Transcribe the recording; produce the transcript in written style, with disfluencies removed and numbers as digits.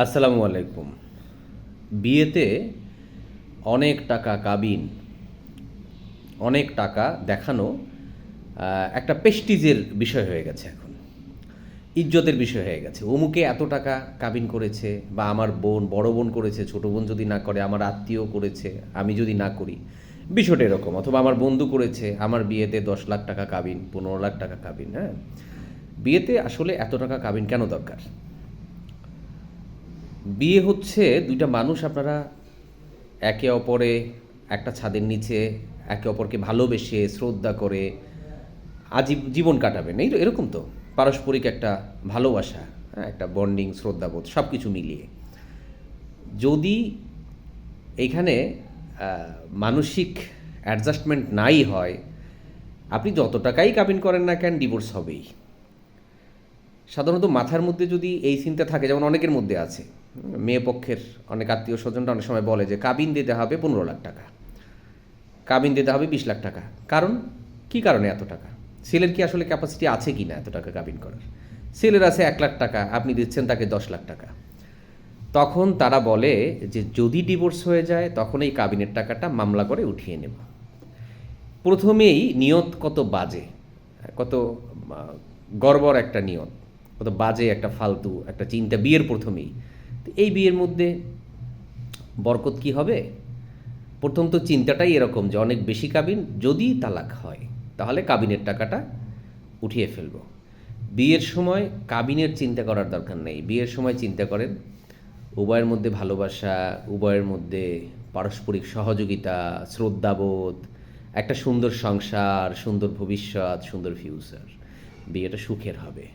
আসসালামু আলাইকুম। বিয়েতে অনেক টাকা কাবিন, অনেক টাকা দেখানো একটা প্রেস্টিজের বিষয় হয়ে গেছে এখন। ইজ্জতের বিষয় হয়ে গেছে। অমুকে এত টাকা কাবিন করেছে, বা আমার বোন, বড় বোন করেছে, ছোট বোন যদি না করে, আমার আত্মীয় করেছে, আমি যদি না করি। বিষয়টা এরকম। অথবা আমার বন্ধু করেছে, আমার বিয়েতে 10 লাখ টাকা কাবিন, 15 লাখ টাকা কাবিন। হ্যাঁ, বিয়েতে আসলে এত টাকা কাবিন কেন দরকার? বিয়ে হচ্ছে দুইটা মানুষ, আপনারা একে অপরে একটা ছাদের নিচে একে অপরকে ভালোবেসে শ্রদ্ধা করে জীবন কাটাবেন, এই তো এরকম তো পারস্পরিক একটা ভালোবাসা, হ্যাঁ, একটা বন্ডিং, শ্রদ্ধাবোধ, সব কিছু মিলিয়ে যদি এইখানে মানসিক অ্যাডজাস্টমেন্ট নাই হয়, আপনি যত টাকাই কাবিন করেন না কেন, ডিভোর্স হবেই। সাধারণত মাথার মধ্যে যদি এই চিন্তা থাকে, যেমন অনেকের মধ্যে আছে, মেয়ে পক্ষের অনেক আত্মীয় স্বজনরা অনেক সময় বলে যে কাবিন দিতে হবে 15 লাখ টাকা, কাবিন দিতে হবে 20 লাখ টাকা। কারণ কি কারণে এত টাকা? ছেলের কি আসলে ক্যাপাসিটি আছে কি না এত টাকা কাবিন করার? ছেলের আছে 1 লাখ টাকা, আপনি দিচ্ছেন তাকে 10 লাখ টাকা। তখন তারা বলে যে যদি ডিভোর্স হয়ে যায় তখন এই কাবিনের টাকাটা মামলা করে উঠিয়ে নেব। প্রথমেই নিয়ত কত বাজে, কত গড়বড় একটা নিয়ত, কত বাজে একটা ফালতু একটা চিন্তা বিয়ের প্রথমেই। তো এই বিয়ের মধ্যে বরকত কি হবে? প্রথম তো চিন্তাটাই এরকম যে অনেক বেশি কাবিন, যদি তালাক হয় তাহলে কাবিনের টাকাটা উঠিয়ে ফেলব। বিয়ের সময় কাবিনের চিন্তা করার দরকার নেই। বিয়ের সময় চিন্তা করেন উভয়ের মধ্যে ভালোবাসা, উভয়ের মধ্যে পারস্পরিক সহযোগিতা, শ্রদ্ধাবোধ, একটা সুন্দর সংসার, সুন্দর ভবিষ্যৎ, সুন্দর ফিউচার। বিয়েটা সুখের হবে।